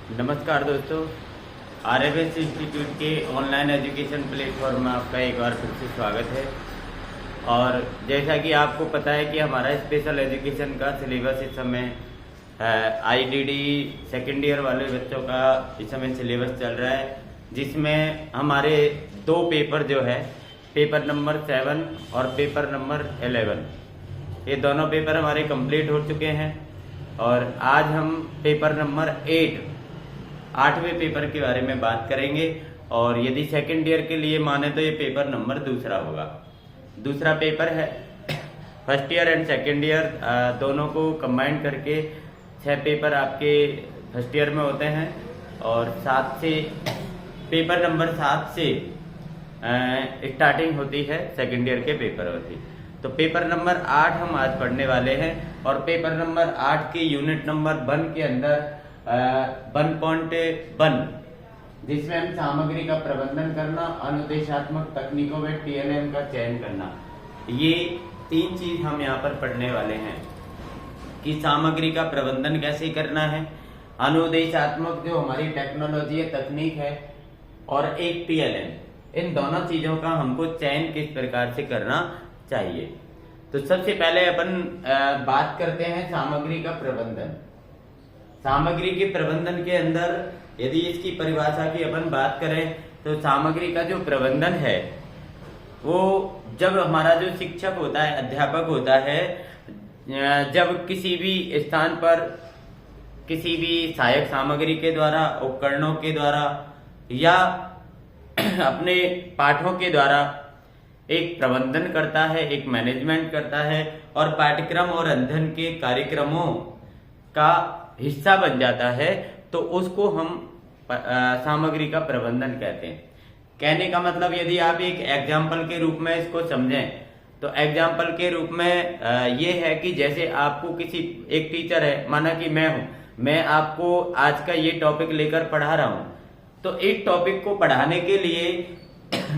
नमस्कार दोस्तों, RFS institute के ऑनलाइन एजुकेशन प्लेटफॉर्म में आपका एक बार फिर से स्वागत है। और जैसा कि आपको पता है कि हमारा स्पेशल एजुकेशन का सिलेबस इस समय आईडीडी सेकेंड ईयर वाले बच्चों का इस समय सिलेबस चल रहा है, जिसमें हमारे दो पेपर जो है पेपर नंबर 7 और पेपर नंबर 11, ये दोनों पेपर हमारे कंप्लीट हो चुके हैं। और आज हम पेपर नंबर 8वें पेपर के बारे में बात करेंगे। और यदि सेकेंड ईयर के लिए माने तो ये पेपर नंबर दूसरा होगा। दूसरा पेपर है first year and second year दोनों को कंबाइन करके 6 पेपर आपके फर्स्ट ईयर में होते हैं और 7 से पेपर नंबर 7 से स्टार्टिंग होती है सेकेंड ईयर के पेपर होती। तो पेपर नंबर 8 हम आज पढ़ने वाले हैं और पेपर नंबर 8 के यूनिट नंबर 1 के अंदर 1.1 जिसमें हम सामग्री का प्रबंधन करना, अनुदेशात्मक तकनीकों में टीएलएम का चयन करना, ये 3 चीज हम यहाँ पर पढ़ने वाले हैं कि सामग्री का प्रबंधन कैसे करना है, अनुदेशात्मक जो हमारी टेक्नोलॉजी है, तकनीक है, और एक टीएलएम, इन दोनों चीजों का हमको चयन किस प्रकार से करना चाहिए। तो सबसे पहले अपन बात करते हैं सामग्री का प्रबंधन। सामग्री के प्रबंधन के अंदर यदि इसकी परिभाषा की अपन बात करें तो सामग्री का जो प्रबंधन है वो जब हमारा जो शिक्षक होता है, अध्यापक होता है, जब किसी भी स्थान पर किसी भी सहायक सामग्री के द्वारा, उपकरणों के द्वारा या अपने पाठों के द्वारा एक प्रबंधन करता है, एक मैनेजमेंट करता है और पाठ्यक्रम और अध्ययन के कार्यक्रमों का हिस्सा बन जाता है, तो उसको हम सामग्री का प्रबंधन कहते हैं। कहने का मतलब यदि आप एक एग्जाम्पल के रूप में इसको समझें तो एग्जाम्पल के रूप में ये है कि जैसे आपको किसी एक टीचर है, माना कि मैं हूं, मैं आपको आज का ये टॉपिक लेकर पढ़ा रहा हूं, तो एक टॉपिक को पढ़ाने के लिए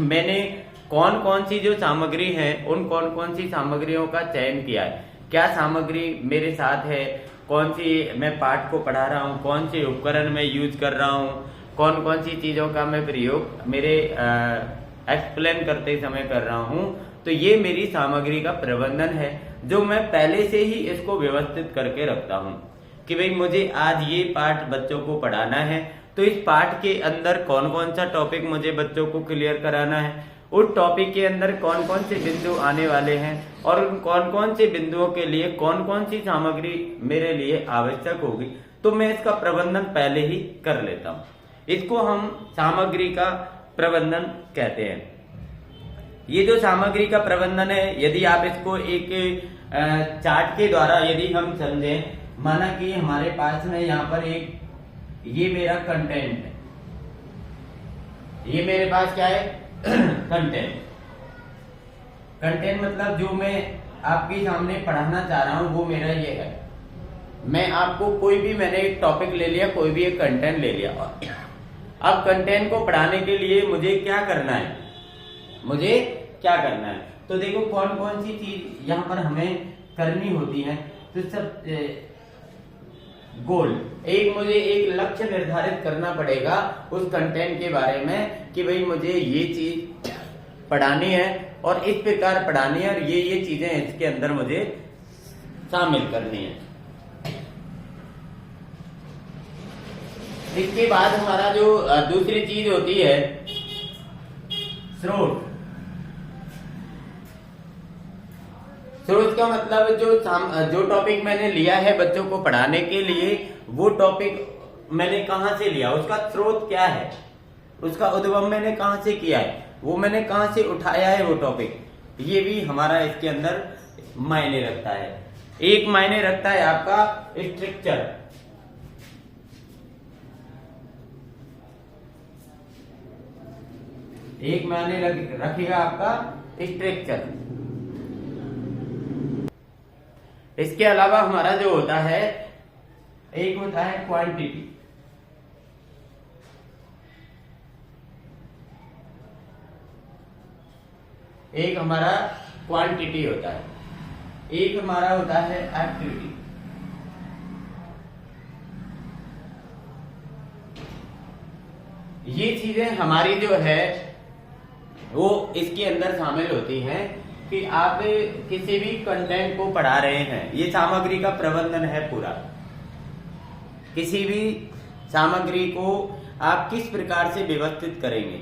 मैंने कौन कौन सी जो सामग्री है उन कौन कौन सी सामग्रियों का चयन किया है, क्या सामग्री मेरे साथ है, कौन सी मैं पाठ को पढ़ा रहा हूँ, कौन से उपकरण मैं यूज कर रहा हूँ, कौन कौन सी चीजों का मैं प्रयोग मेरे एक्सप्लेन करते समय कर रहा हूँ, तो ये मेरी सामग्री का प्रबंधन है जो मैं पहले से ही इसको व्यवस्थित करके रखता हूँ कि भाई मुझे आज ये पाठ बच्चों को पढ़ाना है, तो इस पाठ के अंदर कौन कौन सा टॉपिक मुझे बच्चों को क्लियर कराना है, उस टॉपिक के अंदर कौन कौन से बिंदु आने वाले हैं और उन कौन कौन से बिंदुओं के लिए कौन कौन सी सामग्री मेरे लिए आवश्यक होगी, तो मैं इसका प्रबंधन पहले ही कर लेता हूं। इसको हम सामग्री का प्रबंधन कहते हैं। ये जो सामग्री का प्रबंधन है, यदि आप इसको एक चार्ट के द्वारा यदि हम समझें, माना कि हमारे पास में यहाँ पर एक ये मेरा कंटेंट है, ये मेरे पास क्या है कंटेंट। कंटेंट मतलब जो मैं आपके सामने पढ़ाना चाह रहा हूं वो मेरा ये है। मैं आपको कोई भी, मैंने एक टॉपिक ले लिया, कोई भी एक कंटेंट ले लिया, अब कंटेंट को पढ़ाने के लिए मुझे क्या करना है, मुझे क्या करना है, तो देखो कौन कौन सी चीज यहाँ पर हमें करनी होती है। तो सब गोल, एक मुझे एक लक्ष्य निर्धारित करना पड़ेगा उस कंटेंट के बारे में कि भाई मुझे ये चीज पढ़ानी है और इस प्रकार पढ़ानी है और ये चीजें इसके अंदर मुझे शामिल करनी है। इसके बाद हमारा जो दूसरी चीज होती है स्रोत। स्रोत का मतलब जो टॉपिक मैंने लिया है बच्चों को पढ़ाने के लिए, वो टॉपिक मैंने कहां से लिया, उसका स्रोत क्या है, उसका उद्गम मैंने कहां से किया है, वो मैंने कहां से उठाया है वो टॉपिक, ये भी हमारा इसके अंदर मायने रखता है। एक मायने रखता है आपका स्ट्रक्चर, एक मायने रखेगा आपका स्ट्रक्चर। इसके अलावा हमारा जो होता है, एक होता है क्वांटिटी, एक हमारा क्वांटिटी होता है, एक हमारा होता है एक्टिविटी। ये चीजें हमारी जो है वो इसके अंदर शामिल होती हैं कि आप किसी भी कंटेंट को पढ़ा रहे हैं, ये सामग्री का प्रबंधन है पूरा। किसी भी सामग्री को आप किस प्रकार से व्यवस्थित करेंगे,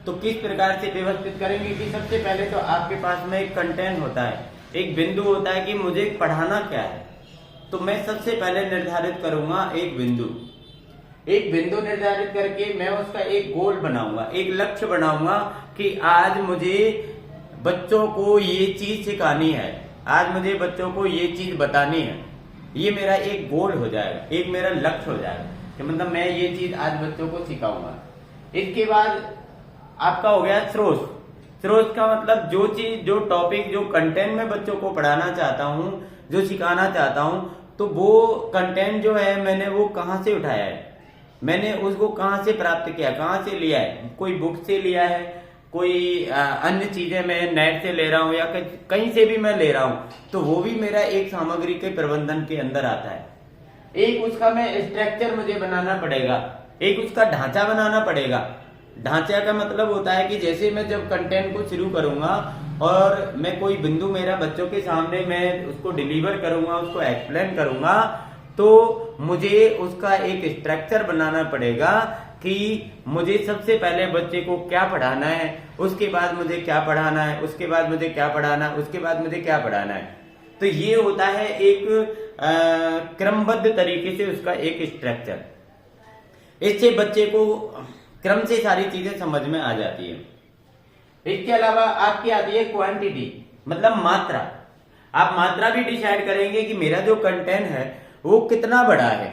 तो किस प्रकार से व्यवस्थित करेंगे कि सबसे पहले तो आपके पास में एक कंटेंट होता है, एक बिंदु होता है कि मुझे पढ़ाना क्या है। तो मैं सबसे पहले निर्धारित करूंगा एक बिंदु निर्धारित करके मैं उसका एक गोल बनाऊंगा, एक लक्ष्य बनाऊंगा कि आज मुझे बच्चों को ये चीज सिखानी है, आज मुझे बच्चों को ये चीज बतानी है। ये मेरा एक गोल हो जाएगा, एक मेरा लक्ष्य हो जाएगा कि मतलब मैं ये चीज आज बच्चों को सिखाऊंगा। इसके बाद आपका हो गया स्रोत का मतलब जो चीज, जो टॉपिक, जो कंटेंट मैं बच्चों को पढ़ाना चाहता हूँ, जो सिखाना चाहता हूँ, तो वो कंटेंट जो है मैंने वो कहाँ से उठाया है, मैंने उसको कहाँ से प्राप्त किया, कहाँ से लिया है। कोई बुक से लिया है, कोई अन्य चीजें मैं नेट से ले रहा हूँ या कहीं से भी मैं ले रहा हूँ, तो वो भी मेरा एक सामग्री के प्रबंधन के अंदर आता है। एक उसका मैं स्ट्रक्चर मुझे बनाना पड़ेगा, एक उसका ढांचा बनाना पड़ेगा। ढांचा का मतलब होता है कि जैसे मैं जब कंटेंट को शुरू करूंगा और मैं कोई बिंदु मेरा बच्चों के सामने मैं उसको डिलीवर करूंगा, उसको एक्सप्लेन करूंगा, तो मुझे उसका एक स्ट्रक्चर बनाना पड़ेगा कि मुझे सबसे पहले बच्चे को क्या पढ़ाना है, उसके बाद मुझे क्या पढ़ाना है, उसके बाद मुझे क्या पढ़ाना है, उसके बाद मुझे क्या पढ़ाना है। तो ये होता है एक क्रमबद्ध तरीके से उसका एक स्ट्रक्चर। इससे बच्चे को क्रम से सारी चीजें समझ में आ जाती है। इसके अलावा आपकी आती है क्वांटिटी, मतलब मात्रा। आप मात्रा भी डिसाइड करेंगे कि मेरा जो कंटेंट है वो कितना बड़ा है।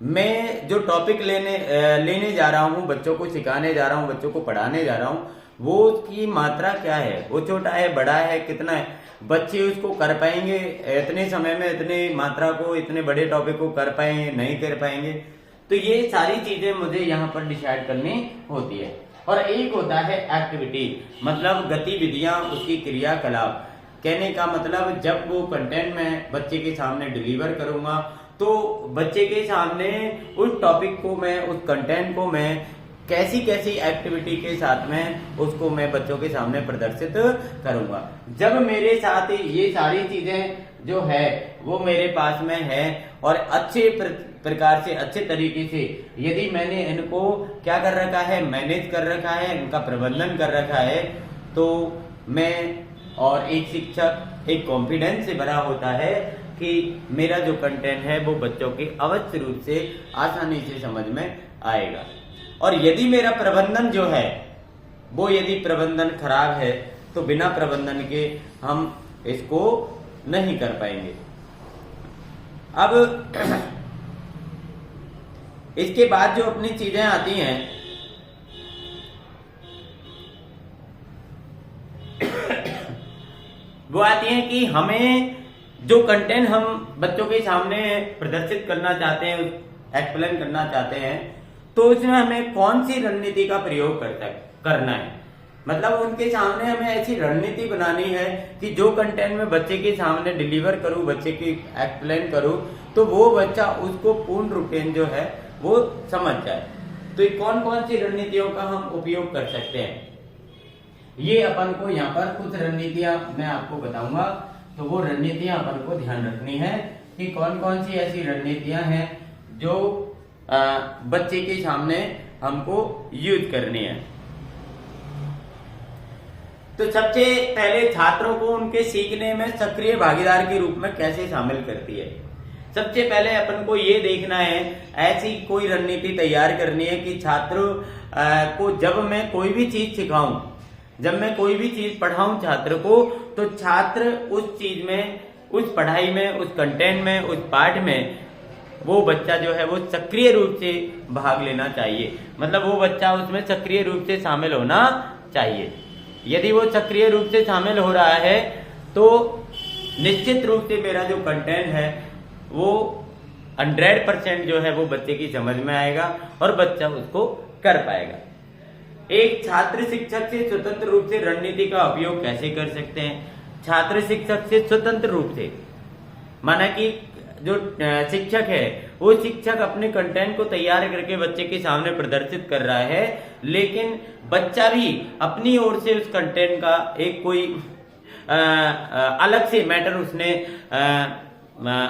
मैं जो टॉपिक लेने जा रहा हूँ, बच्चों को सिखाने जा रहा हूँ, बच्चों को पढ़ाने जा रहा हूँ, वो उसकी मात्रा क्या है, वो छोटा है, बड़ा है, कितना है, बच्चे उसको कर पाएंगे इतने समय में, इतने मात्रा को, इतने बड़े टॉपिक को कर पाएंगे, नहीं कर पाएंगे। तो ये सारी चीजें मुझे यहाँ पर डिसाइड करनी होती है। और एक होता है एक्टिविटी, मतलब गतिविधियां, उसकी क्रियाकलाप। कहने का मतलब जब वो कंटेंट मैं बच्चे के सामने डिलीवर करूंगा तो बच्चे के सामने उस टॉपिक को मैं, उस कंटेंट को मैं कैसी कैसी एक्टिविटी के साथ में उसको मैं बच्चों के सामने प्रदर्शित करूंगा। जब मेरे साथ ये सारी चीजें जो है वो मेरे पास में है और अच्छे प्रकार से, अच्छे तरीके से यदि मैंने इनको क्या कर रखा है, मैनेज कर रखा है, इनका प्रबंधन कर रखा है, तो मैं और एक शिक्षक एक कॉन्फिडेंस से भरा होता है कि मेरा जो कंटेंट है वो बच्चों के अवश्य रूप से आसानी से समझ में आएगा। और यदि मेरा प्रबंधन जो है वो, यदि प्रबंधन खराब है तो बिना प्रबंधन के हम इसको नहीं कर पाएंगे। अब इसके बाद जो अपनी चीजें आती हैं, वो आती हैं कि हमें जो कंटेंट हम बच्चों के सामने प्रदर्शित करना चाहते हैं, एक्सप्लेन करना चाहते हैं, तो उसमें हमें कौन सी रणनीति का प्रयोग करना है। मतलब उनके सामने हमें ऐसी रणनीति बनानी है कि जो कंटेंट में बच्चे के सामने डिलीवर करूं, बच्चे की एक्सप्लेन करूं, तो वो बच्चा उसको पूर्ण रूपेण जो है वो समझ जाए। तो ये कौन कौन सी रणनीतियों का हम उपयोग कर सकते हैं, ये अपन को यहाँ पर कुछ रणनीतियां मैं आपको बताऊंगा। तो वो रणनीतियां अपन को ध्यान रखनी है कि कौन कौन सी ऐसी रणनीतियां हैं जो बच्चे के सामने हमको यूज करनी है। तो सबसे पहले छात्रों को उनके सीखने में सक्रिय भागीदार के रूप में कैसे शामिल करती है। सबसे पहले अपन को ये देखना है, ऐसी कोई रणनीति तैयार करनी है कि छात्रों को जब मैं कोई भी चीज सिखाऊं, जब मैं कोई भी चीज पढ़ाऊं छात्र को, तो छात्र उस चीज में, उस पढ़ाई में, उस कंटेंट में, उस पाठ में वो बच्चा जो है वो सक्रिय रूप से भाग लेना चाहिए। मतलब वो बच्चा उसमें सक्रिय रूप से शामिल होना चाहिए। यदि वो सक्रिय रूप से शामिल हो रहा है तो निश्चित रूप से मेरा जो कंटेंट है वो 100% जो है वो बच्चे की समझ में आएगा और बच्चा उसको कर पाएगा। एक छात्र शिक्षक से स्वतंत्र रूप से रणनीति का उपयोग कैसे कर सकते हैं। छात्र शिक्षक से स्वतंत्र रूप से, माना कि जो शिक्षक है वो शिक्षक अपने कंटेंट को तैयार करके बच्चे के सामने प्रदर्शित कर रहा है, लेकिन बच्चा भी अपनी ओर से उस कंटेंट का एक कोई अलग से मैटर उसने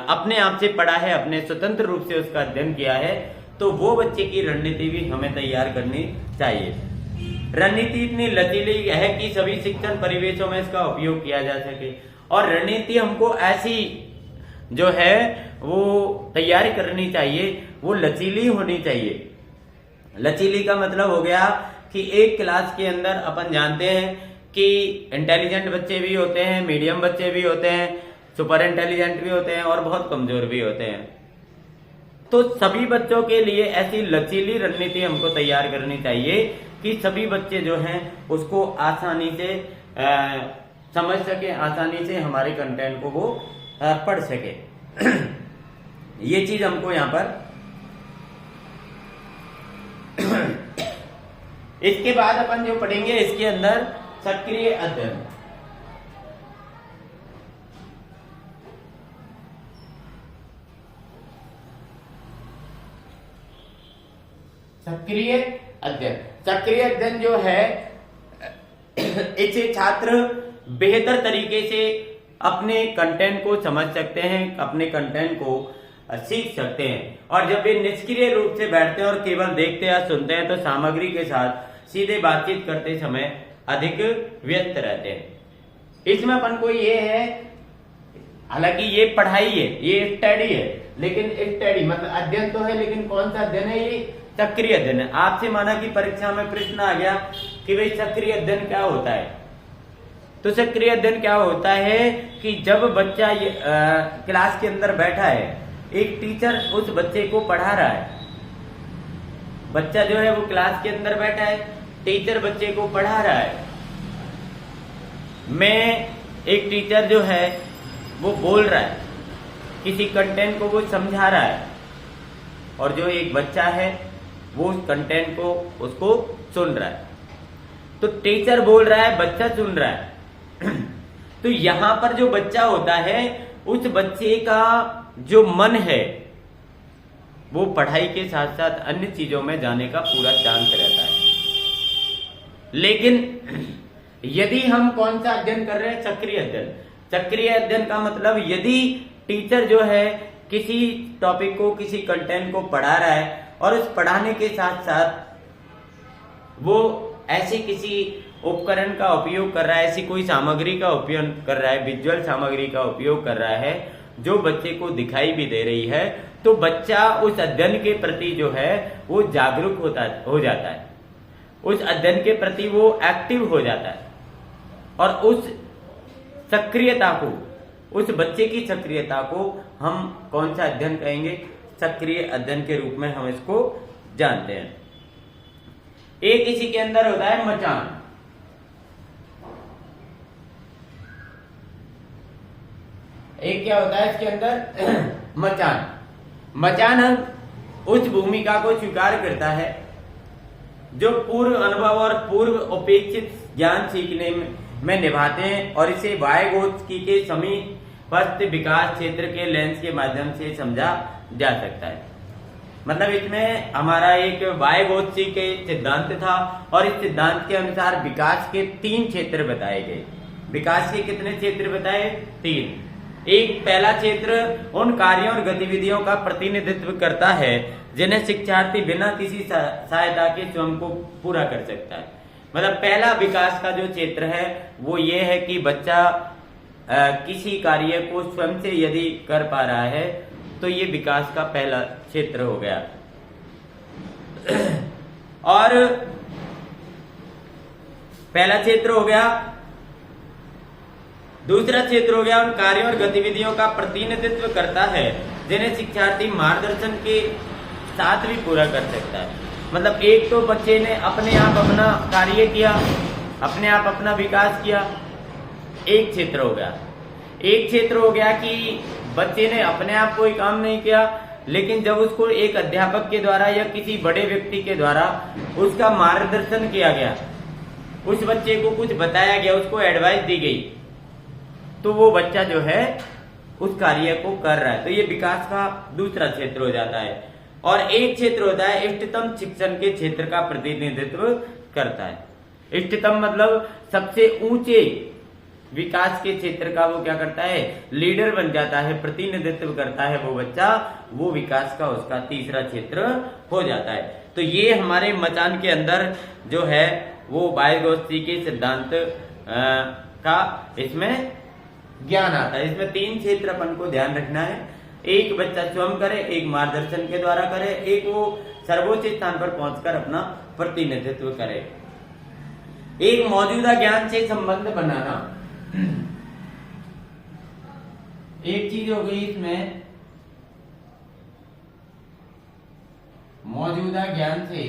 अपने आप से पढ़ा है, अपने स्वतंत्र रूप से उसका अध्ययन किया है, तो वो बच्चे की रणनीति भी हमें तैयार करनी चाहिए। रणनीति इतनी लचीली है कि सभी शिक्षण परिवेशों में इसका उपयोग किया जा सके, और रणनीति हमको ऐसी जो है वो तैयारी करनी चाहिए, वो लचीली होनी चाहिए। लचीली का मतलब हो गया कि एक क्लास के अंदर अपन जानते हैं कि इंटेलिजेंट बच्चे भी होते हैं, मीडियम बच्चे भी होते हैं, सुपर इंटेलिजेंट भी होते हैं और बहुत कमजोर भी होते हैं। तो सभी बच्चों के लिए ऐसी लचीली रणनीति हमको तैयार करनी चाहिए कि सभी बच्चे जो हैं उसको आसानी से समझ सके, आसानी से हमारे कंटेंट को वो पढ़ सके। ये चीज हमको यहाँ पर इसके बाद अपन जो पढ़ेंगे इसके अंदर सक्रिय अध्ययन। सक्रिय अध्ययन, सक्रिय अध्ययन जो है इसे छात्र बेहतर तरीके से अपने कंटेंट को समझ सकते हैं, अपने कंटेंट को सीख सकते हैं। और जब वे निष्क्रिय रूप से बैठते हैं और केवल देखते या सुनते हैं तो सामग्री के साथ सीधे बातचीत करते समय अधिक व्यस्त रहते हैं। इसमें अपन को ये है, हालांकि ये पढ़ाई है, ये स्टडी है, लेकिन स्टडी मतलब अध्ययन तो है, लेकिन कौन सा अध्ययन है? ये सक्रिय अध्ययन है। आपसे माना कि परीक्षा में प्रश्न आ गया कि भाई सक्रिय अध्ययन क्या होता है, तो सक्रिय अध्ययन क्या होता है कि जब बच्चा क्लास के अंदर बैठा है, एक टीचर उस बच्चे को पढ़ा रहा है, बच्चा जो है वो क्लास के अंदर बैठा है, टीचर बच्चे को पढ़ा रहा है। मैं एक टीचर जो है वो बोल रहा है, किसी कंटेंट को वो समझा रहा है, और जो एक बच्चा है वो उस कंटेंट को उसको सुन रहा है। तो टीचर बोल रहा है, बच्चा सुन रहा है। तो यहां पर जो बच्चा होता है, उस बच्चे का जो मन है वो पढ़ाई के साथ साथ अन्य चीजों में जाने का पूरा चांस रहता है। लेकिन यदि हम कौन सा अध्ययन कर रहे हैं? सक्रिय अध्ययन। सक्रिय अध्ययन का मतलब यदि टीचर जो है किसी टॉपिक को, किसी कंटेंट को पढ़ा रहा है और उस पढ़ाने के साथ साथ वो ऐसे किसी उपकरण का उपयोग कर रहा है, ऐसी कोई सामग्री का उपयोग कर रहा है, विजुअल सामग्री का उपयोग कर रहा है जो बच्चे को दिखाई भी दे रही है, तो बच्चा उस अध्ययन के प्रति जो है वो जागरूक हो जाता है, उस अध्ययन के प्रति वो एक्टिव हो जाता है, और उस सक्रियता को, उस बच्चे की सक्रियता को हम कौन सा अध्ययन कहेंगे? सक्रिय अध्ययन के रूप में हम इसको जानते हैं। एक इसी के अंदर होता है मचान। एक क्या होता है इसके अंदर? मचान। मचान उस भूमिका को स्वीकार करता है जो पूर्व अनुभव और पूर्व अपेक्षित ज्ञान सीखने में निभाते हैं, और इसे वायगोत्स्की के समीपस्थ विकास क्षेत्र के लेंस के माध्यम से समझा जा सकता है। मतलब इसमें हमारा एक वायगोत्स्की के सिद्धांत था, और इस सिद्धांत के अनुसार विकास के 3 क्षेत्र बताए गए। विकास के कितने क्षेत्र बताए? 3। एक पहला क्षेत्र उन कार्यों और गतिविधियों का प्रतिनिधित्व करता है जिन्हें शिक्षार्थी बिना किसी सहायता के स्वयं को पूरा कर सकता है। मतलब पहला विकास का जो क्षेत्र है वो ये है कि बच्चा किसी कार्य को स्वयं से यदि कर पा रहा है तो ये विकास का पहला क्षेत्र हो गया। और पहला क्षेत्र हो गया। दूसरा क्षेत्र हो गया उन कार्यों और गतिविधियों का प्रतिनिधित्व करता है जिन्हें शिक्षार्थी मार्गदर्शन के साथ भी पूरा कर सकता है। मतलब एक तो बच्चे ने अपने आप अपना कार्य किया, अपने आप अपना विकास किया, एक क्षेत्र हो गया। एक क्षेत्र हो गया कि बच्चे ने अपने आप कोई काम नहीं किया, लेकिन जब उसको एक अध्यापक के द्वारा या किसी बड़े व्यक्ति के द्वारा उसका मार्गदर्शन किया गया, उस बच्चे को कुछ बताया गया, उसको एडवाइस दी गई, तो वो बच्चा जो है उस कार्य को कर रहा है, तो ये विकास का दूसरा क्षेत्र हो जाता है। और एक क्षेत्र होता है इष्टतम शिक्षण के क्षेत्र का प्रतिनिधित्व करता है। इष्टतम मतलब सबसे ऊंचे विकास के क्षेत्र का वो क्या करता है, लीडर बन जाता है, प्रतिनिधित्व करता है वो बच्चा, वो विकास का उसका तीसरा क्षेत्र हो जाता है। तो ये हमारे मचान के अंदर जो है वो वाइगोत्स्की के सिद्धांत का इसमें ज्ञान आता है। इसमें 3 क्षेत्र अपन को ध्यान रखना है, एक बच्चा स्वयं करे, एक मार्गदर्शन के द्वारा करे, एक वो सर्वोच्च स्थान पर पहुंचकर अपना प्रतिनिधित्व करे। एक मौजूदा ज्ञान से संबंध बनाना, एक चीज हो गई इसमें मौजूदा ज्ञान से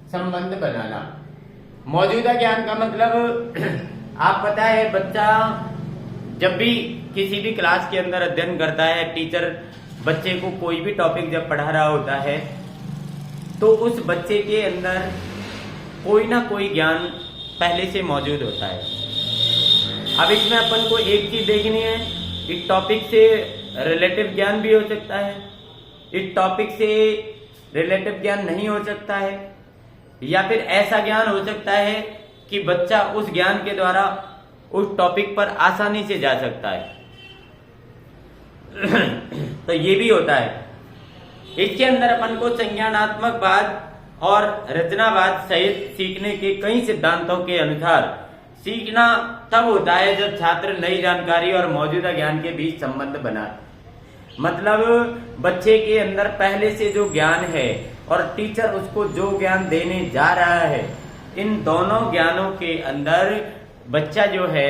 संबंध बनाना। मौजूदा ज्ञान का मतलब आप पता है बच्चा जब भी किसी भी क्लास के अंदर अध्ययन करता है, टीचर बच्चे को कोई भी टॉपिक जब पढ़ा रहा होता है तो उस बच्चे के अंदर कोई ना कोई ज्ञान पहले से मौजूद होता है। अब इसमें अपन को एक चीज देखनी है, इस टॉपिक से रिलेटिव ज्ञान भी हो सकता है, इस टॉपिक से रिलेटिव ज्ञान नहीं हो सकता है, या फिर ऐसा ज्ञान हो सकता है कि बच्चा उस ज्ञान के द्वारा उस टॉपिक पर आसानी से जा सकता है। तो ये भी होता है। इसके अंदर अपन को संज्ञानात्मकवाद और रचनावाद सहित सीखने के कई सिद्धांतों के अनुसार सीखना तब होता है जब छात्र नई जानकारी और मौजूदा ज्ञान के बीच संबंध बनाए। मतलब बच्चे के अंदर पहले से जो ज्ञान है और टीचर उसको जो ज्ञान देने जा रहा है, इन दोनों ज्ञानों के अंदर बच्चा जो है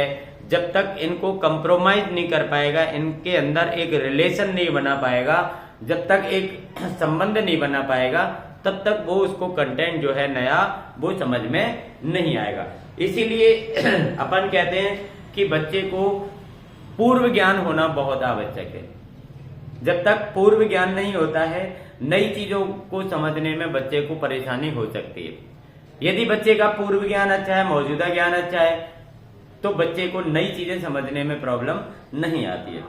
जब तक इनको कंप्रोमाइज नहीं कर पाएगा, इनके अंदर एक रिलेशन नहीं बना पाएगा, जब तक एक संबंध नहीं बना पाएगा, तब तक वो उसको कंटेंट जो है नया वो समझ में नहीं आएगा। इसीलिए अपन कहते हैं कि बच्चे को पूर्व ज्ञान होना बहुत आवश्यक है। जब तक पूर्व ज्ञान नहीं होता है, नई चीजों को समझने में बच्चे को परेशानी हो सकती है। यदि बच्चे का पूर्व ज्ञान अच्छा है, मौजूदा ज्ञान अच्छा है, तो बच्चे को नई चीजें समझने में प्रॉब्लम नहीं आती है।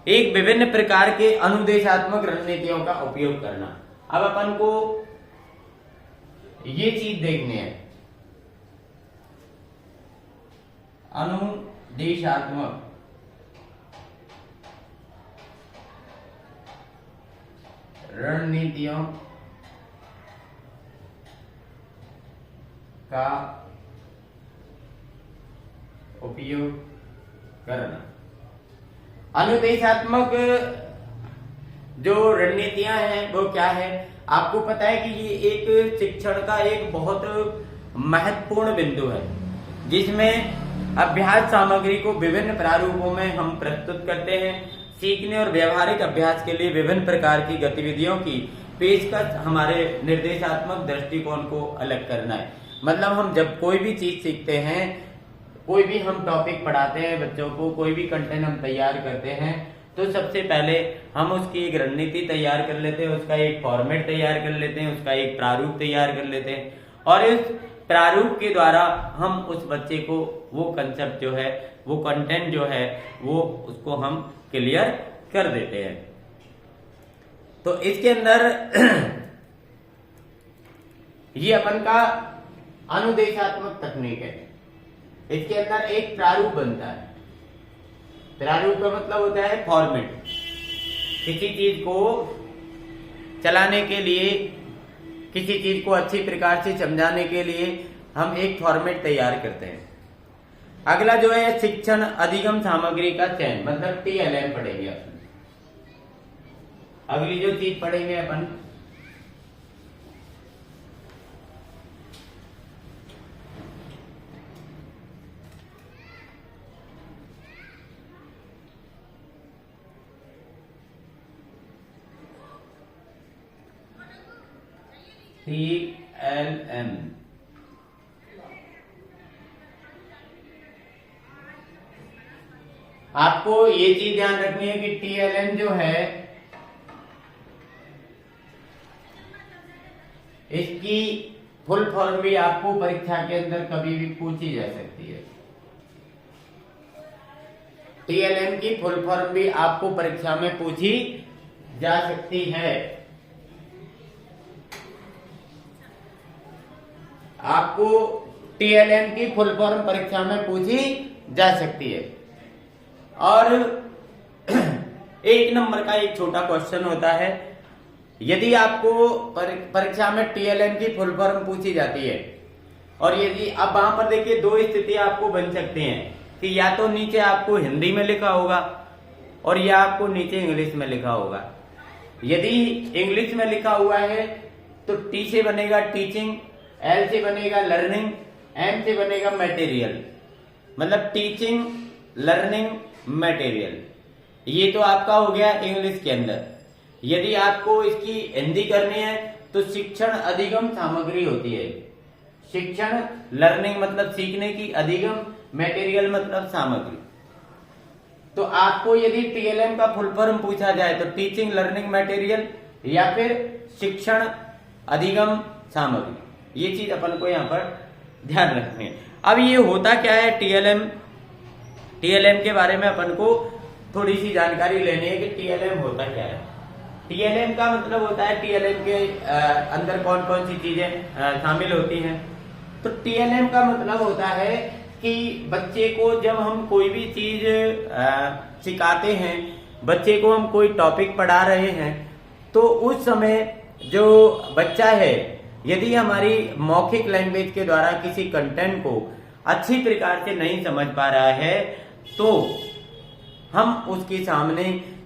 एक विभिन्न प्रकार के अनुदेशात्मक रणनीतियों का उपयोग करना। अब अपन को ये चीज देखनी है, अनुदेशात्मक रणनीतियों का उपयोग करना। अनुदेशात्मक जो रणनीतियां हैं वो क्या है, आपको पता है कि ये एक शिक्षण का एक बहुत महत्वपूर्ण बिंदु है, जिसमें अभ्यास सामग्री को विभिन्न प्रारूपों में हम प्रस्तुत करते हैं। सीखने और व्यवहारिक अभ्यास के लिए विभिन्न प्रकार की गतिविधियों की पेशकश हमारे निर्देशात्मक दृष्टिकोण को अलग करना है। मतलब हम जब कोई भी चीज सीखते हैं, कोई भी हम टॉपिक पढ़ाते हैं बच्चों को, कोई भी कंटेंट हम तैयार करते हैं, तो सबसे पहले हम उसकी एक रणनीति तैयार कर लेते हैं, उसका एक फॉर्मेट तैयार कर लेते हैं, उसका एक प्रारूप तैयार कर लेते हैं, और इस प्रारूप के द्वारा हम उस बच्चे को वो कंसेप्ट जो है, वो कंटेंट जो है, वो उसको हम क्लियर कर देते हैं। तो इसके अंदर ये अपन का अनुदेशात्मक तकनीक है। इसके अंदर एक प्रारूप बनता है। प्रारूप का मतलब होता है फॉर्मेट। किसी चीज को चलाने के लिए, किसी चीज को अच्छी प्रकार से समझाने के लिए हम एक फॉर्मेट तैयार करते हैं। अगला जो है शिक्षण अधिगम सामग्री का चयन, मतलब TLM पढ़ेंगे अपन। अगली जो चीज पढ़ेंगे अपन, TLM। आपको ये चीज ध्यान रखनी है कि TLM जो है इसकी फुल फॉर्म भी आपको परीक्षा के अंदर कभी भी पूछी जा सकती है। टीएलएम की फुल फॉर्म भी आपको परीक्षा में पूछी जा सकती है। आपको टीएलएम की फुल फॉर्म परीक्षा में पूछी जा सकती है। और 1 नंबर का एक छोटा क्वेश्चन होता है, यदि आपको परीक्षा में टीएलएम की फुल फॉर्म पूछी जाती है और यदि अब वहां पर देखिए 2 स्थिति आपको बन सकती हैं कि या तो नीचे आपको हिंदी में लिखा होगा और या आपको नीचे इंग्लिश में लिखा होगा। यदि इंग्लिश में लिखा हुआ है तो टी से बनेगा टीचिंग, एल से बनेगा लर्निंग, एम से बनेगा मटेरियल, मतलब टीचिंग लर्निंग मटेरियल। ये तो आपका हो गया इंग्लिश के अंदर। यदि आपको इसकी हिंदी करनी है तो शिक्षण अधिगम सामग्री होती है। शिक्षण लर्निंग मतलब सीखने की, अधिगम मटेरियल मतलब सामग्री। तो आपको यदि टीएलएम का फुल फॉर्म पूछा जाए तो टीचिंग लर्निंग मटेरियल या फिर शिक्षण अधिगम सामग्री, ये चीज अपन को यहाँ पर ध्यान रखनी है। अब ये होता क्या है टीएलएम के बारे में अपन को थोड़ी सी जानकारी लेनी है कि टीएलएम होता क्या है। टीएलएम का मतलब होता है टीएलएम के अंदर कौन कौन सी चीजें शामिल होती हैं। तो टीएलएम का मतलब होता है कि बच्चे को जब हम कोई भी चीज सिखाते हैं, बच्चे को हम कोई टॉपिक पढ़ा रहे हैं, तो उस समय जो बच्चा है यदि हमारी मौखिक लैंग्वेज के द्वारा किसी कंटेंट को अच्छी प्रकार से नहीं समझ पा रहा है तो हम उसके सामने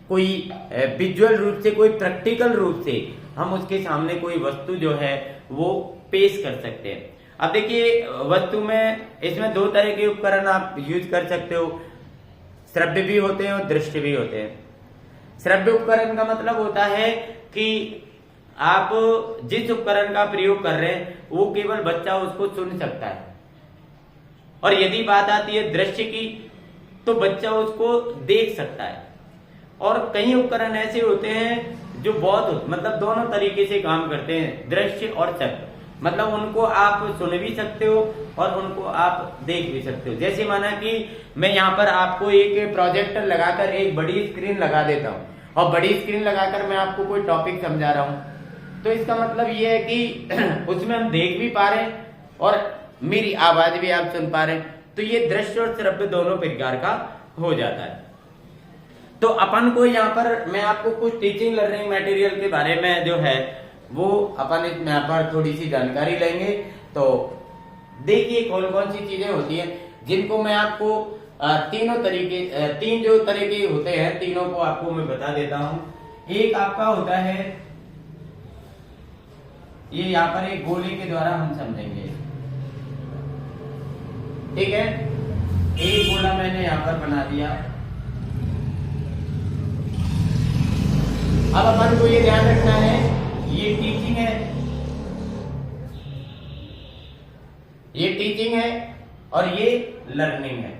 कोई विजुअल रूप से, कोई प्रैक्टिकल रूप से हम उसके सामने कोई वस्तु जो है वो पेश कर सकते हैं। अब देखिए वस्तु में इसमें 2 तरह के उपकरण आप यूज कर सकते हो, श्रव्य भी होते हैं और दृश्य भी होते हैं। श्रव्य उपकरण का मतलब होता है कि आप जिस उपकरण का प्रयोग कर रहे हैं वो केवल बच्चा उसको सुन सकता है, और यदि बात आती है दृश्य की तो बच्चा उसको देख सकता है। और कई उपकरण ऐसे होते हैं जो बहुत मतलब दोनों तरीके से काम करते हैं, दृश्य और शब्द, मतलब उनको आप सुन भी सकते हो और उनको आप देख भी सकते हो। जैसे माना कि मैं यहाँ पर आपको एक प्रोजेक्टर लगाकर एक बड़ी स्क्रीन लगा देता हूँ और बड़ी स्क्रीन लगाकर मैं आपको कोई टॉपिक समझा रहा हूँ, तो इसका मतलब ये है कि उसमें हम देख भी पा रहे हैं और मेरी आवाज भी आप सुन पा रहे हैं। तो ये दृश्य और श्रव्य दोनों प्रकार का हो जाता है। तो अपन को यहाँ पर मैं आपको कुछ टीचिंग लर्निंग मटेरियल के बारे में जो है वो अपन इसमें यहाँ पर थोड़ी सी जानकारी लेंगे। तो देखिए कौन कौन सी चीजें होती हैं जिनको मैं आपको तीन जो तरीके होते हैं, तीनों को आपको मैं बता देता हूं। एक आपका होता है, ये यहाँ पर एक गोली के द्वारा हम समझेंगे, ठीक है। एक गोला मैंने यहाँ पर बना दिया। अब अपन को ये ध्यान रखना है, ये टीचिंग है, ये टीचिंग है और ये लर्निंग है,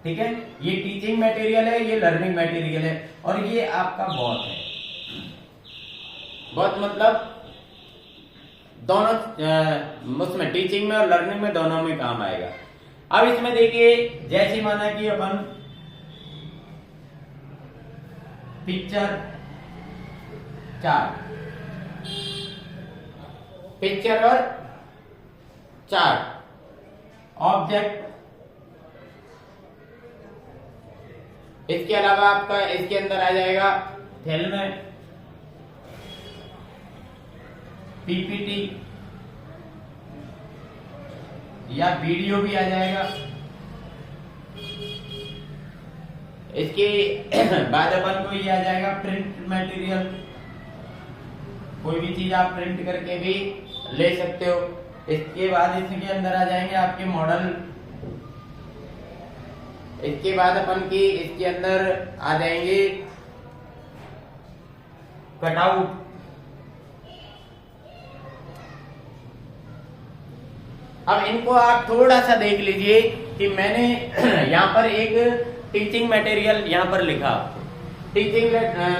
ठीक है। ये टीचिंग मटेरियल है, ये लर्निंग मटेरियल है और ये आपका बॉट है। बॉट मतलब दोनों उसमें टीचिंग में और लर्निंग में दोनों में काम आएगा। अब इसमें देखिए जैसे माना कि अपन पिक्चर चार्ट, पिक्चर और चार्ट, ऑब्जेक्ट, इसके अलावा आपका इसके अंदर आ जाएगा फिल्म, पीपीटी या वीडियो भी आ जाएगा। इसके बाद अपन को ये आ जाएगा प्रिंट मटेरियल, कोई भी चीज आप प्रिंट करके भी ले सकते हो। इसके बाद इसके अंदर आ जाएंगे आपके मॉडल, इसके बाद अपन की इसके अंदर आ जाएंगे कटआउट, अब इनको आप थोड़ा सा देख लीजिए कि मैंने यहाँ पर एक टीचिंग मटेरियल यहाँ पर लिखा, टीचिंग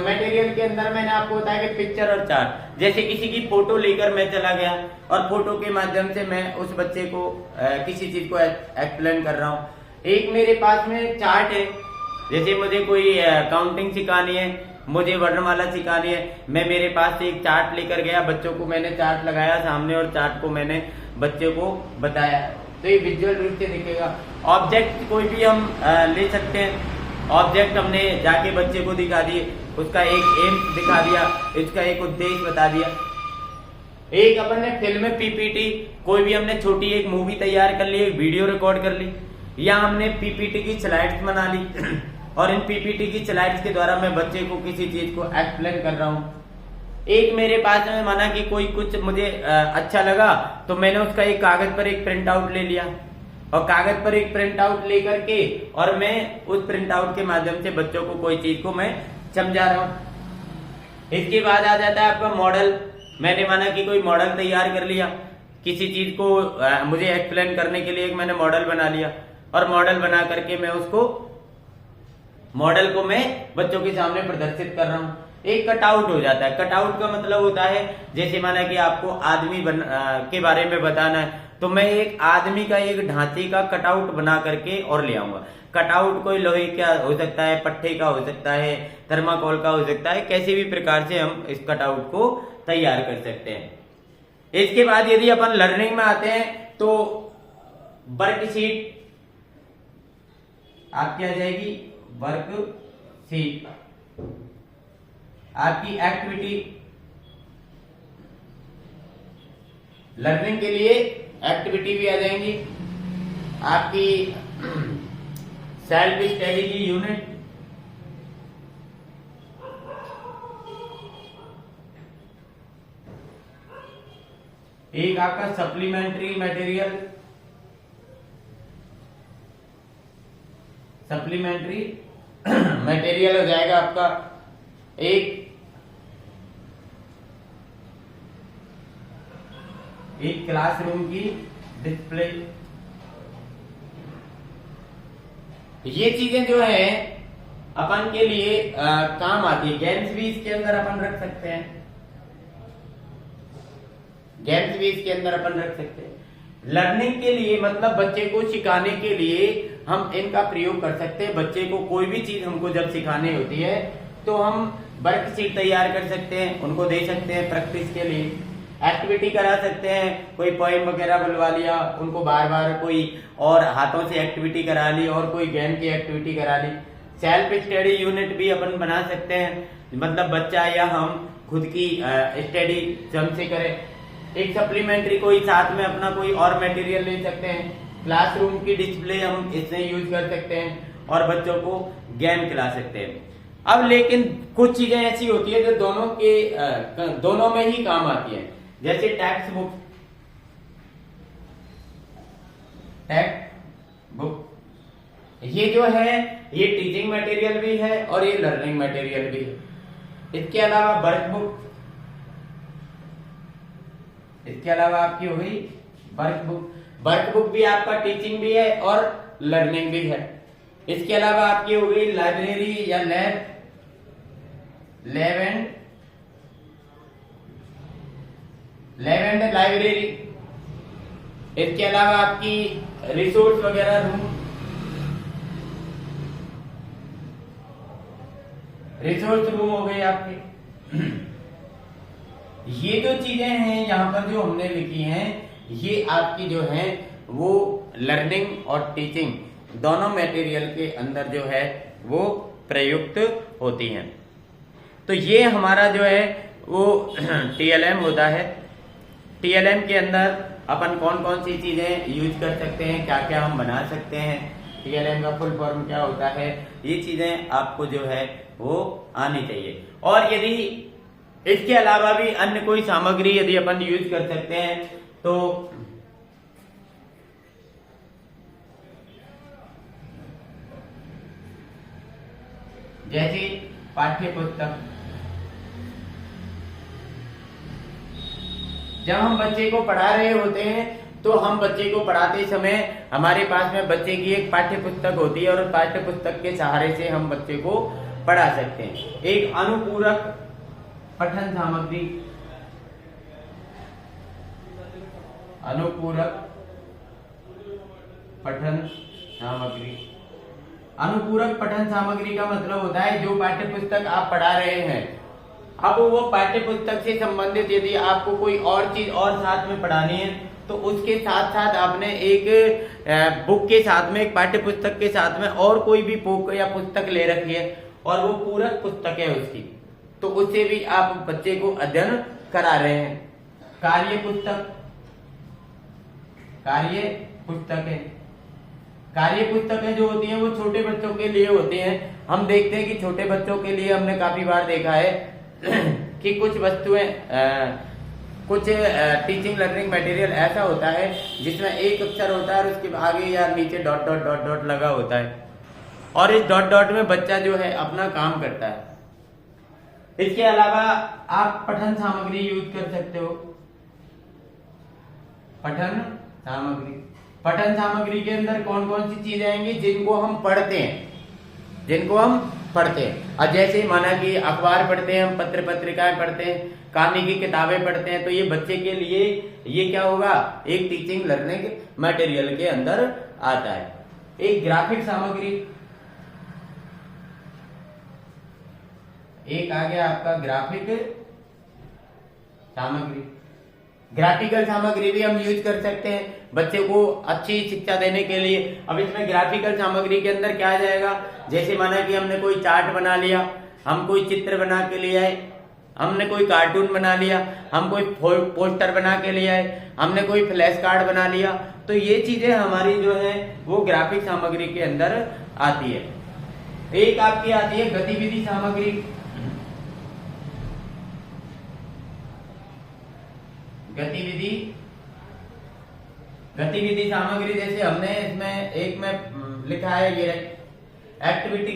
मटेरियल के अंदर मैंने आपको बताया कि पिक्चर और चार्ट, जैसे किसी की फोटो लेकर मैं चला गया और फोटो के माध्यम से मैं उस बच्चे को किसी चीज को एक्सप्लेन कर रहा हूँ। एक मेरे पास में चार्ट है, जैसे मुझे कोई काउंटिंग सिखानी है, मुझे वर्णमाला सिखानी है, मैं मेरे पास से एक चार्ट लेकर गया, बच्चों को मैंने चार्ट लगाया सामने और चार्ट को मैंने बच्चे को बताया, तो ये विजुअल रूप से दिखेगा। ऑब्जेक्ट कोई भी हम ले सकते हैं, ऑब्जेक्ट हमने जाके बच्चे को दिखा दिए, उसका एक एम दिखा दिया, इसका एक उद्देश्य बता दिया। एक अपन ने फिल्म पीपीटी, कोई भी हमने छोटी एक मूवी तैयार कर ली, एक वीडियो रिकॉर्ड कर ली, या हमने पीपीटी की स्लाइड्स बना ली और इन पीपीटी की स्लाइड्स के द्वारा मैं बच्चे को किसी चीज को एक्सप्लेन कर रहा हूँ। एक मेरे पास में माना कि कोई कुछ मुझे अच्छा लगा तो मैंने उसका एक कागज पर एक प्रिंट आउट ले लिया और कागज पर एक प्रिंट आउट लेकर के और मैं उस प्रिंट आउट के माध्यम से बच्चों को कोई चीज को मैं समझा रहा हूँ। इसके बाद आ जाता है आपका मॉडल। मैंने माना कि कोई मॉडल तैयार कर लिया, किसी चीज को मुझे एक्सप्लेन करने के लिए एक मैंने मॉडल बना लिया और मॉडल बना करके मैं उसको मॉडल को मैं बच्चों के सामने प्रदर्शित कर रहा हूँ। एक कटआउट हो जाता है। कटआउट का मतलब होता है जैसे माना कि आपको आदमी के बारे में बताना है तो मैं एक आदमी का एक ढांचे का कटआउट बना करके और ले आऊंगा। कटआउट कोई लोहे का हो सकता है, पट्टे का हो सकता है, थर्माकोल का हो सकता है, कैसे भी प्रकार से हम इस कटआउट को तैयार कर सकते हैं। इसके बाद यदि अपन लर्निंग में आते हैं तो वर्कशीट आपकी आ जाएगी, वर्कशीट आपकी एक्टिविटी। लर्निंग के लिए एक्टिविटी भी आ जाएंगी आपकी। सेल्फ स्टडी की यूनिट, एक आपका सप्लीमेंट्री मटेरियल, सप्लीमेंट्री मटेरियल हो जाएगा आपका। एक क्लासरूम की डिस्प्ले। ये चीजें जो है अपन के लिए काम आती है। गेम्स भी इसके अंदर अपन रख सकते हैं, गेम्स भी इसके अंदर अपन रख सकते हैं। लर्निंग के लिए मतलब बच्चे को सिखाने के लिए हम इनका प्रयोग कर सकते हैं। बच्चे को कोई भी चीज हमको जब सिखानी होती है तो हम वर्कशीट तैयार कर सकते हैं, उनको दे सकते हैं प्रैक्टिस के लिए। एक्टिविटी करा सकते हैं, कोई पोएम वगैरह बुलवा लिया, उनको बार बार कोई और हाथों से एक्टिविटी करा ली और कोई गेम की एक्टिविटी करा ली। सेल्फ स्टडी यूनिट भी अपन बना सकते हैं, मतलब बच्चा या हम खुद की स्टडी स्वयं से करें। एक सप्लीमेंट्री कोई साथ में अपना कोई और मटेरियल ले सकते हैं। क्लासरूम की डिस्प्ले हम इससे यूज कर सकते हैं और बच्चों को गेम खिला सकते हैं। अब लेकिन कुछ चीजें ऐसी होती है जो दोनों में ही काम आती है, जैसे टेक्स्ट बुक। ये जो है ये टीचिंग मटेरियल भी है और ये लर्निंग मटेरियल भी है। इसके अलावा वर्कबुक, इसके अलावा आपकी हो गई वर्कबुक। वर्कबुक भी आपका टीचिंग भी है और लर्निंग भी है। इसके अलावा आपकी हो गई लाइब्रेरी या लैब एंड लाइब्रेरी। इसके अलावा आपकी रिसोर्स वगैरह रूम, रिसोर्स रूम हो गए आपके। ये जो चीजें हैं यहाँ पर जो हमने लिखी हैं ये आपकी जो है वो लर्निंग और टीचिंग दोनों मटेरियल के अंदर जो है वो प्रयुक्त होती हैं। तो ये हमारा जो है वो टीएलएम होता है। टीएलएम के अंदर अपन कौन कौन सी चीजें यूज कर सकते हैं, क्या क्या हम बना सकते हैं, टीएलएम का फुल फॉर्म क्या होता है, ये चीजें आपको जो है वो आनी चाहिए। और यदि इसके अलावा भी अन्य कोई सामग्री यदि अपन यूज कर सकते हैं तो जैसे पाठ्य पुस्तक। जब हम बच्चे को पढ़ा रहे होते हैं तो हम बच्चे को पढ़ाते समय हमारे पास में बच्चे की एक पाठ्य पुस्तक होती है और पाठ्य पुस्तक के सहारे से हम बच्चे को पढ़ा सकते हैं। एक अनुपूरक पठन सामग्री, अनुपूरक पठन सामग्री। अनुपूरक पठन सामग्री का मतलब होता है जो पाठ्य पुस्तक आप पढ़ा रहे हैं, अब वो पाठ्य पुस्तक से संबंधित यदि आपको कोई और चीज और साथ में पढ़ानी है तो उसके साथ साथ आपने एक बुक के साथ में, एक पाठ्य पुस्तक के साथ में और कोई भी बुक या पुस्तक ले रखी है और वो पूरक पुस्तक है उसकी, तो उससे भी आप बच्चे को अध्ययन करा रहे हैं। कार्य पुस्तक, कार्य पुस्तकें, कार्य पुस्तकें जो होती हैं वो छोटे बच्चों के लिए होती हैं। हम देखते हैं कि छोटे बच्चों के लिए हमने काफी बार देखा है कि कुछ वस्तुएं, कुछ टीचिंग लर्निंग मटेरियल ऐसा होता है जिसमें एक अक्षर होता है और उसके आगे या नीचे डॉट डॉट डॉट डॉट लगा होता है और इस डॉट डॉट में बच्चा जो है अपना काम करता है। इसके अलावा आप पठन सामग्री यूज कर सकते हो। पठन सामग्री, पठन सामग्री के अंदर कौन कौन सी चीजें आएंगी जिनको हम पढ़ते हैं, जिनको हम पढ़ते हैं। और जैसे माना कि अखबार पढ़ते हैं, हम पत्र पत्रिकाएं पढ़ते हैं, कहानी की किताबें पढ़ते हैं, तो ये बच्चे के लिए ये क्या होगा, एक टीचिंग लर्निंग मटेरियल के अंदर आता है। एक ग्राफिक सामग्री, एक आ गया आपका ग्राफिक सामग्री। ग्राफिकल सामग्री भी हम यूज कर सकते हैं बच्चे को अच्छी शिक्षा देने के लिए। अब इसमें ग्राफिकल सामग्री के अंदर क्या आ जाएगा, जैसे माना कि हमने कोई चार्ट बना लिया, हम कोई चित्र बना के ले आए, हमने कोई कार्टून बना लिया, हम कोई पोस्टर बना के ले आए, हमने कोई फ्लैश कार्ड बना लिया, तो ये चीजें हमारी जो है वो ग्राफिक सामग्री के अंदर आती है। एक आपकी आती है गतिविधि सामग्री। गतिविधि, गतिविधि सामग्री जैसे हमने इसमें एक में लिखा है ये एक्टिविटी,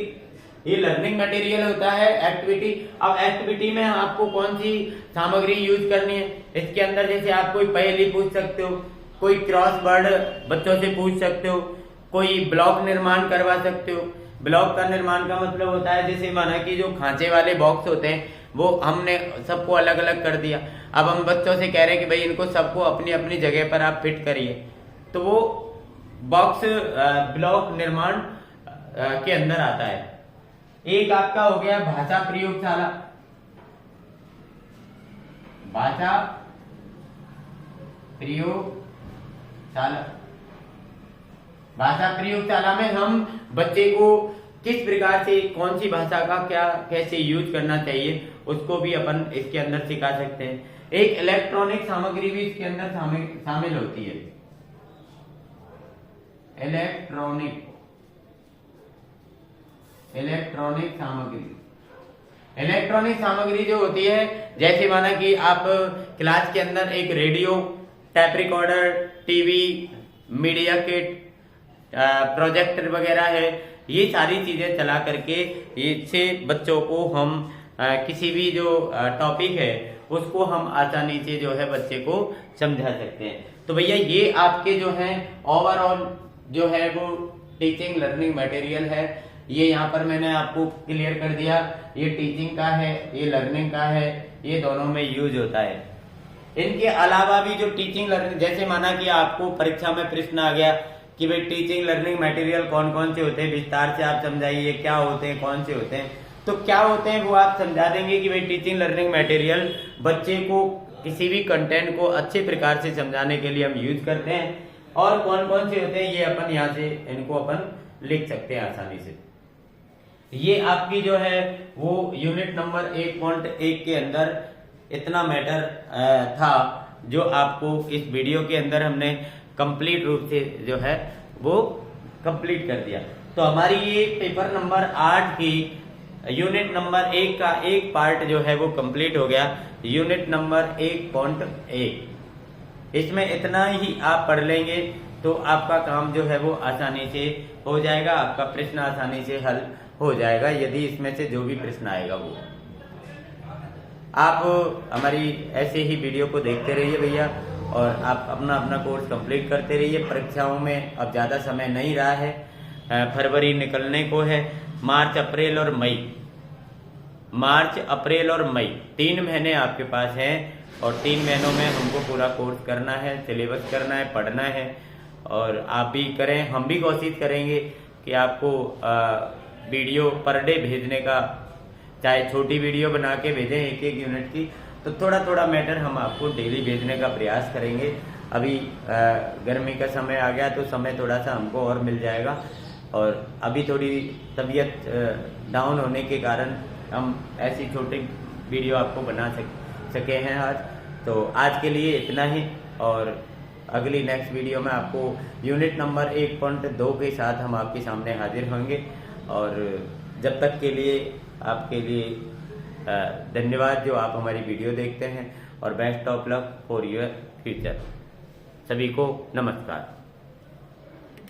ये लर्निंग मटेरियल होता है एक्टिविटी। अब एक्टिविटी में आपको कौन सी सामग्री यूज करनी है, इसके अंदर जैसे आप कोई पहेली पूछ सकते हो, कोई क्रॉस वर्ड बच्चों से पूछ सकते हो, कोई ब्लॉक निर्माण करवा सकते हो। ब्लॉक का निर्माण का मतलब होता है जैसे माना कि जो खांचे वाले बॉक्स होते हैं वो हमने सबको अलग अलग कर दिया, अब हम बच्चों से कह रहे हैं कि भाई इनको सबको अपनी अपनी जगह पर आप फिट करिए, तो वो बॉक्स ब्लॉक निर्माण के अंदर आता है। एक आपका हो गया भाषा प्रयोगशाला। भाषा प्रयोगशाला, भाषा प्रयोगशाला में हम बच्चे को किस प्रकार से कौन सी भाषा का क्या कैसे यूज करना चाहिए उसको भी अपन इसके अंदर सिखा सकते हैं। एक इलेक्ट्रॉनिक सामग्री भी इसके अंदर शामिल होती है। इलेक्ट्रॉनिक सामग्री, इलेक्ट्रॉनिक सामग्री जो होती है जैसे माना कि आप क्लास के अंदर एक radio, tap recorder, TV, media kit, projector वगैरह है, ये सारी चीजें चला करके इससे बच्चों को हम किसी भी जो टॉपिक है उसको हम आसानी से जो है बच्चे को समझा सकते हैं। तो भैया ये आपके जो है ओवरऑल जो है वो टीचिंग लर्निंग मटेरियल है, ये यहाँ पर मैंने आपको क्लियर कर दिया। ये टीचिंग का है, ये लर्निंग का है, ये दोनों में यूज होता है। इनके अलावा भी जो टीचिंग लर्निंग, जैसे माना कि आपको परीक्षा में प्रश्न आ गया कि भाई टीचिंग लर्निंग मटेरियल कौन कौन से होते हैं, विस्तार से आप समझाइए क्या होते हैं, कौन से होते हैं। तो क्या होते हैं वो आप समझा देंगे कि भाई टीचिंग लर्निंग मटेरियल बच्चे को किसी भी कंटेंट को अच्छे प्रकार से समझाने के लिए हम यूज करते हैं, और कौन कौन से होते हैं ये अपन यहाँ से इनको अपन लिख सकते हैं आसानी से। ये आपकी जो है वो यूनिट नंबर 1.1 के अंदर इतना मैटर था जो आपको इस वीडियो के अंदर हमने कंप्लीट रूप से जो है वो कंप्लीट कर दिया। तो हमारी ये पेपर नंबर 8 की यूनिट नंबर 1 का एक पार्ट जो है वो कंप्लीट हो गया, यूनिट नंबर 1.1। इसमें इतना ही आप पढ़ लेंगे तो आपका काम जो है वो आसानी से हो जाएगा, आपका प्रश्न आसानी से हल हो जाएगा यदि इसमें से जो भी प्रश्न आएगा वो। आप हमारी ऐसे ही वीडियो को देखते रहिए भैया, और आप अपना अपना कोर्स कंप्लीट करते रहिए। परीक्षाओं में अब ज़्यादा समय नहीं रहा है, फरवरी निकलने को है, मार्च, अप्रैल और मई मार्च, अप्रैल और मई 3 महीने आपके पास हैं और 3 महीनों में हमको पूरा कोर्स करना है, सिलेबस करना है, पढ़ना है और आप भी करें, हम भी कोशिश करेंगे कि आपको वीडियो पर डे भेजने का, चाहे छोटी वीडियो बना के भेजें 1-1 यूनिट की, तो थोड़ा थोड़ा मैटर हम आपको डेली भेजने का प्रयास करेंगे। अभी गर्मी का समय आ गया तो समय थोड़ा सा हमको और मिल जाएगा और अभी थोड़ी तबीयत डाउन होने के कारण हम ऐसी छोटी वीडियो आपको बना सके हैं आज। तो आज के लिए इतना ही और अगली नेक्स्ट वीडियो में आपको यूनिट नंबर 1.2 के साथ हम आपके सामने हाजिर होंगे और जब तक के लिए आपके लिए धन्यवाद जो आप हमारी वीडियो देखते हैं और best of luck for your future. सभी को नमस्कार।